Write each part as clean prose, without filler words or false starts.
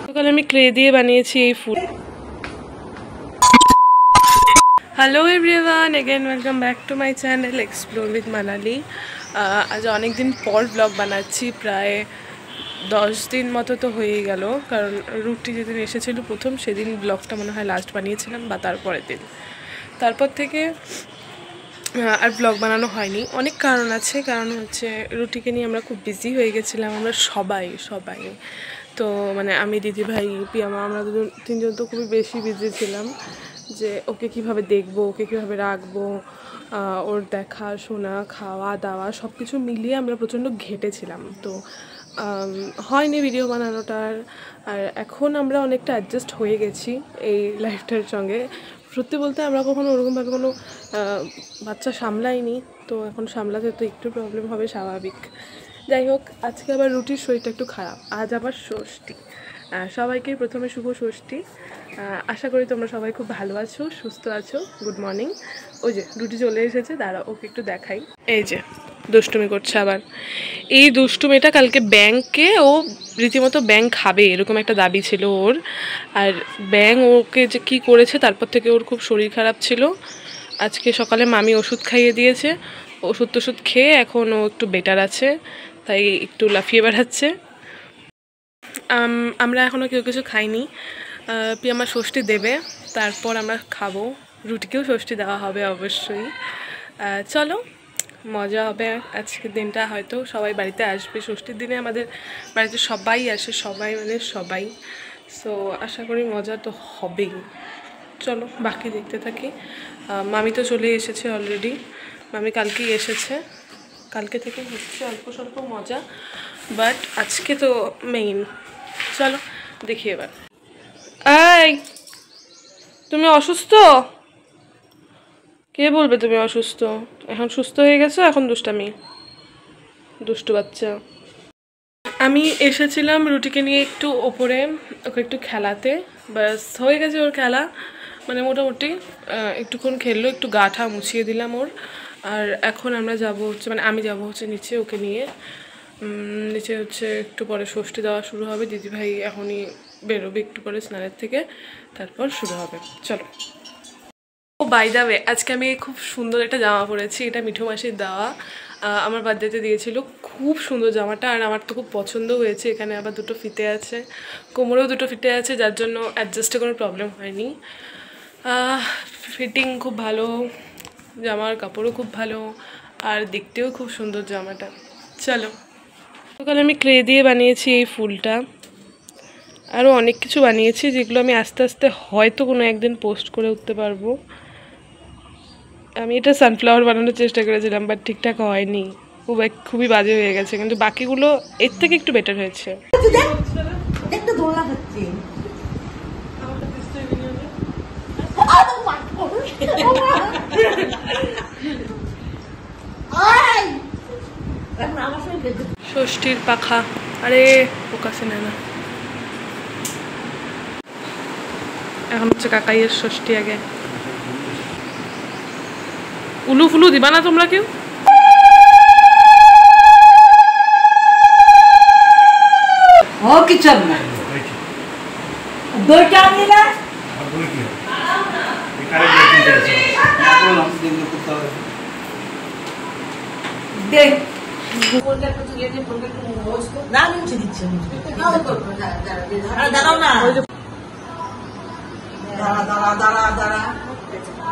সকালে আমি ক্লে দিয়ে বানিয়েছি এই ফুল। Hello everyone, again welcome back to my channel explore with Manali. আজ অনেক দিন পর ব্লগ বানাচ্ছি, প্রায় 10 দিন মতো তো হয়েই গেল, কারণ রুটি যেদিন এসেছিল প্রথম সেদিন ব্লগটা মনে হয় লাস্ট বানিয়েছিলাম বা তারপরের দিন। তারপর থেকে আর ব্লগ বানানো হয়নি। অনেক কারণ আছে, কারণ হচ্ছে রুটিকে নিয়ে আমরা খুব বিজি হয়ে গেছিলাম, আমরা সবাই তো মানে আমি, দিদিভাই, পিয়ামা, আমরা তিনজন তো খুবই বেশি বিজি ছিলাম যে ওকে কিভাবে দেখবো, ওকে কিভাবে রাখবো, ওর দেখা শোনা খাওয়া দাওয়া সব কিছু মিলিয়ে আমরা প্রচণ্ড ঘেটেছিলাম। তো হয়নি ভিডিও বানানোটার। আর এখন আমরা অনেকটা অ্যাডজাস্ট হয়ে গেছি এই লাইফটার সঙ্গে। সত্যি বলতে আমরা কখনো ওরকমভাবে কোনো বাচ্চা সামলাইনি, তো এখন সামলাতে তো একটু প্রবলেম হবে, স্বাভাবিক। যাই হোক, আজকে আবার রুটির শরীরটা একটু খারাপ, আজ আবার ষষ্ঠী। সবাইকে প্রথমে শুভ ষষ্ঠী। আশা করি তোমরা সবাই খুব ভালো আছো, সুস্থ আছো। Good morning. ওই যে রুটি চলে এসেছে, দাঁড়া ওকে একটু দেখাই। এই যে দুষ্টুমি করছে আবার। এই দুষ্টুমিটা কালকে ব্যাংকে, ও রীতিমতো ব্যাংক খাবে এরকম একটা দাবি ছিল ওর। আর ব্যাংক ওকে যে কী করেছে, তারপর থেকে ওর খুব শরীর খারাপ ছিল। আজকে সকালে মামি ওষুধ খাইয়ে দিয়েছে, ওষুধ খেয়ে এখন ও একটু বেটার আছে, তাই একটু লাফিয়ে বেড়াচ্ছে। আমরা এখনও কেউ কিছু খাইনি। পিয়ামা ষষ্ঠী দেবে, তারপর আমরা খাবো। রুটিকেও ষষ্ঠী দেওয়া হবে অবশ্যই। চলো, মজা হবে আজকের দিনটা। হয়তো সবাই বাড়িতে আসবে ষষ্ঠীর দিনে, আমাদের বাড়িতে সবাই আসে, সবাই মানে সবাই। সো আশা করি মজা তো হবেই। চলো বাকি দেখতে থাকি। মামি তো চলে এসেছে অলরেডি, মামি কালকেই এসেছে, কালকে থেকে হচ্ছে অল্প স্বল্প মজা, বাট আজকে তো মেইন। চলো দেখি এবার। এই, তুমি অসুস্থ? কে বলবে তুমি অসুস্থ? এখন সুস্থ হয়ে গেছো, এখন দুষ্টু বাচ্চা। আমি এসেছিলাম রুটিকে নিয়ে একটু ওপরে, ওকে একটু খেলাতে, ব্যাস হয়ে গেছে ওর খেলা। মানে মোটামুটি একটুক্ষণ খেললো, একটু গা ঠা মুছিয়ে দিলাম ওর। আর এখন আমরা যাব হচ্ছে, মানে আমি যাব হচ্ছে নিচে ওকে নিয়ে। নিচে হচ্ছে একটু পরে ষষ্ঠী দেওয়া শুরু হবে, দিদিভাই এখনই বেরোবে একটু পরে স্নানের থেকে, তারপর শুরু হবে। চলো। ও বাই দ্য ওয়ে, আজকে আমি খুব সুন্দর একটা জামা পরেছি, এটা মিঠু মাসির দেওয়া, আমার বার্থডেতে দিয়েছিল। খুব সুন্দর জামাটা, আর আমার তো খুব পছন্দ হয়েছে। এখানে আবার দুটো ফিতে আছে, কোমরেও দুটো ফিতে আছে, যার জন্য অ্যাডজাস্টে কোনো প্রবলেম হয়নি। ফিটিং খুব ভালো, জামার কাপড়ও খুব ভালো, আর দেখতেও খুব সুন্দর জামাটা। চলো। সকালে আমি ক্লে দিয়ে বানিয়েছি এই ফুলটা, আরও অনেক কিছু বানিয়েছি যেগুলো আমি আস্তে আস্তে হয়তো কোনো একদিন পোস্ট করে উঠতে পারবো। আমি এটা সানফ্লাওয়ার বানানোর চেষ্টা করেছিলাম, বাট ঠিকঠাক হয়নি, খুবই বাজে হয়ে গেছে, কিন্তু বাকিগুলো এর থেকে একটু বেটার হয়েছে। ষষ্ঠীর পাখা, আরে ফোকাসে নেয় না। এখন হচ্ছে কাকাইয়ের ষষ্ঠী। আগে উলু ফুলু দিবা না তোমরা কেউ?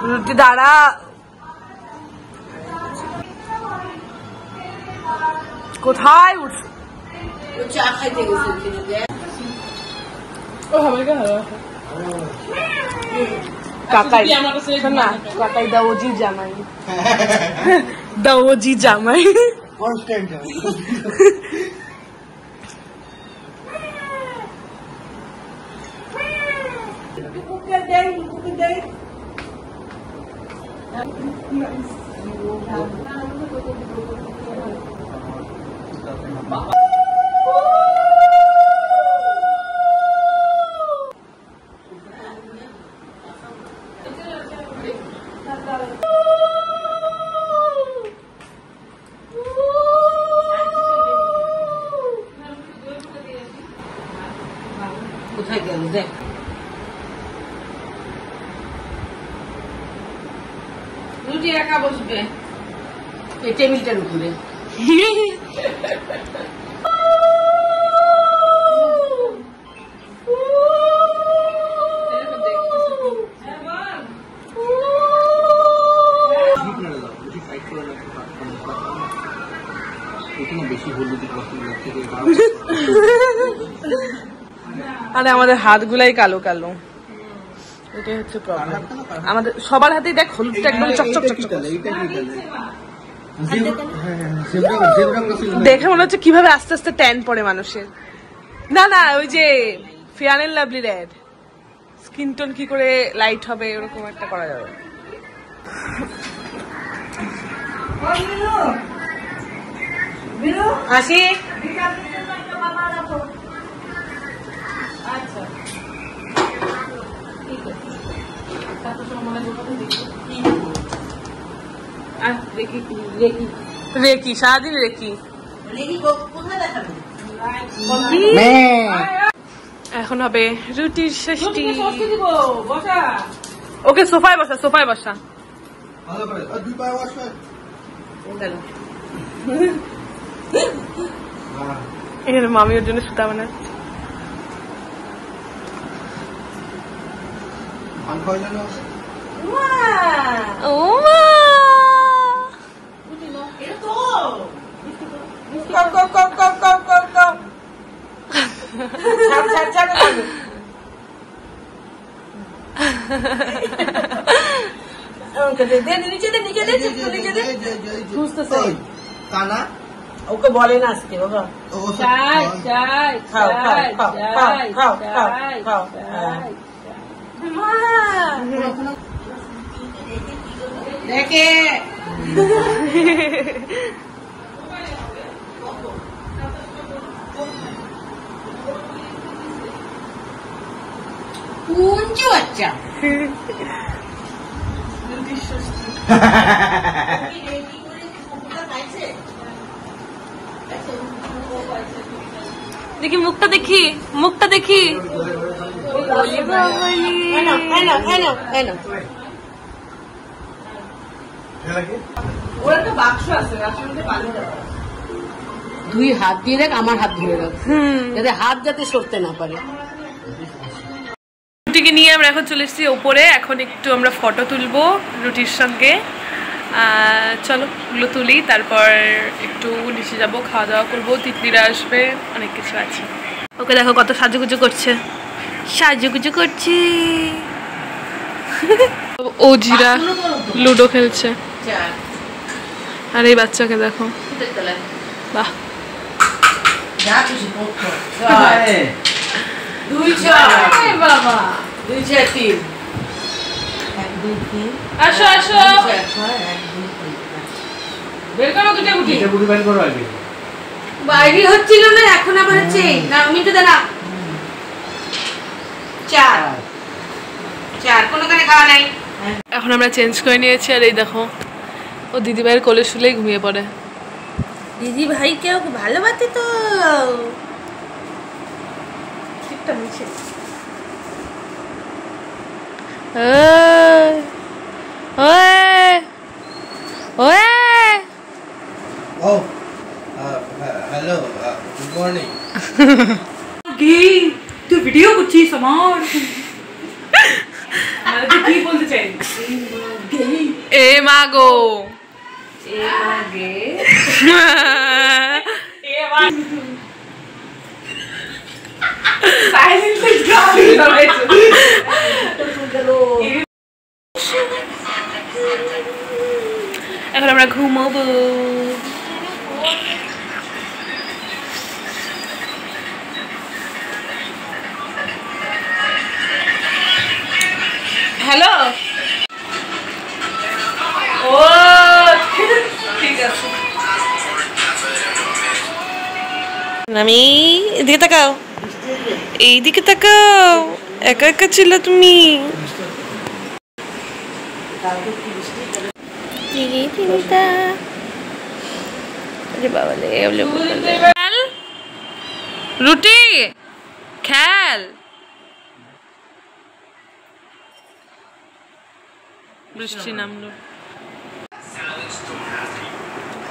রুটি দাঁড়া, কোথায় চা খাইতে গেছে? কাকাই না, কাকাই দাওজি জামাই, দাওজি জামাই। কোথায় গেল দেখ। রুটি একা বসবে এই টেবিলটার উপরে। আরে আমাদের হাতগুলাই কালো কালো, এটাই হচ্ছে প্রবলেম। আমাদের সবার হাতেই দেখ হলুদটা একদম চকচক চকচক। দেখে মনে হচ্ছে কিভাবে আস্তে আস্তে ট্যান পড়ে মানুষের। না না, ওই যে fair and lovely red skin tone কি করে লাইট হবে এরকম একটা করা যাবে। হাসি রেকি সারাদিন রেকি। এখন হবে রুটির ষষ্ঠী। ওকে সোফায় বসা, সোফায় বসা। এখানে মামি ওর জন্য সুতা বানাচ্ছে। ও মা ওকে বলে না আজকে বাবা। খাও খাও খাও খাও খাও খাও। দেখে কুঞ্চু আচ্ছা দেখি মুখটা, দেখি মুখটা, দেখি। দুই হাত দিয়ে দেখ, আমার হাত ধরে রাখ যাতে হাত যাতে সরতে না পারে। রুটিকে নিয়ে আমরা এখন চলে এসেছি ওপরে। এখন একটু আমরা ফটো তুলবো রুটির সঙ্গে। চলো ওগুলো তুলি, তারপর একটু নিচে যাবো, খাওয়া দাওয়া করবো, তিতলিরা আসবে, অনেক কিছু আছে। ওকে দেখো কত সাজুগুজু করছে, সাজুগুজু করছি। ও জিরা লুডো খেলছে, আর এই বাচ্চাকে দেখো, বাহ। আসো আসো, বাইরে হচ্ছিল না, এখন আবার হচ্ছে না। মিনিট দাঁড়া, চার চার কোনখানে খাওয়া নাই। এখন আমরা চেঞ্জ করে নিয়েছি, আর এই দেখো ও দিদি ভাইয়ের কোলে শুলেই ঘুমিয়ে পড়ে। দিদি ভাই কেউ ভালোবাসে তো ঠিকটা হয়েছে। Hello, good morning. তুই ভিডিও করছিস আমার? কি বলতে চাই? এ মা গো, এখন আমরা ঘুমাবো। হ্যালো, ও ঠিক আছে। আমি এদিকে তাকাও, এইদিকে তাকাও, একা একা ছিল তুমি। রুটি খেল, বৃষ্টি নামলো।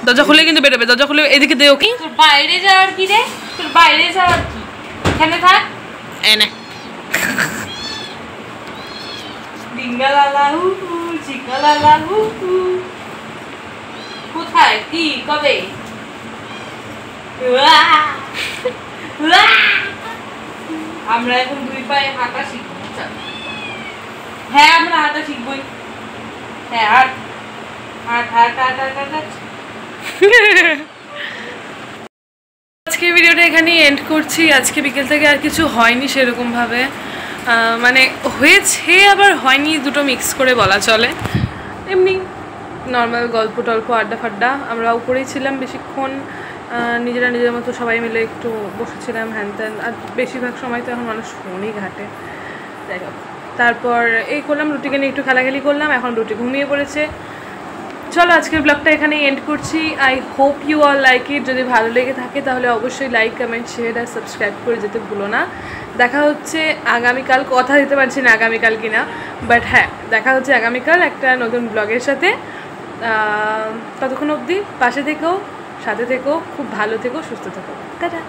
দরজা খুলে কিন্তু বেরোবে, দরজা খুলে এদিকে দে ওকে। তোর বাইরে যাওয়ার কি রে? তোর বাইরে যাওয়ার কি? এখানে থাক। এনে ডিঙ্গালালা হু হু, চিকালালা হু হু। কোথায়? কি? কবে? উয়া! উয়া! আমরা এখন দুই পায়ে হাঁটা শিখবো। চল। হ্যাঁ আমরা হাঁটা শিখবই। হ্যাঁ হাঁট হাঁট হাঁট হাঁট হাঁট হাঁট হাঁট। আজকে ভিডিওটা এখানেই এন্ড করছি। আজকে বিকেল থেকে আর কিছু হয়নি সেরকমভাবে, মানে হয়েছে আবার হয়নি, দুটো মিক্স করে বলা চলে। এমনি নর্মাল গল্প টল্প আড্ডা ফাড্ডা। আমরা উপরেই ছিলাম বেশিক্ষণ, নিজেরা নিজের মতো সবাই মিলে একটু বসেছিলাম হ্যান ত্যান। আর বেশিরভাগ সময় তো এখন মানুষ ফোনই ঘাটে। যাই হোক, তারপর এই করলাম, রুটিকে নিয়ে একটু খেলাখেলি করলাম। এখন রুটি ঘুমিয়ে পড়েছে। চলো আজকের ব্লগটা এখানেই এন্ড করছি। I hope you all like it. যদি ভালো লেগে থাকে তাহলে অবশ্যই লাইক, কমেন্ট, শেয়ার আর সাবস্ক্রাইব করে যেতে ভুলো না। দেখা হচ্ছে আগামীকাল, কথা দিতে পারছি না আগামীকাল কিনা, বাট হ্যাঁ দেখা হচ্ছে আগামীকাল একটা নতুন ব্লগের সাথে। ততক্ষণ অবধি পাশে থেকো, সাথে থেকো, খুব ভালো থেকো, সুস্থ থেকো। টাটা।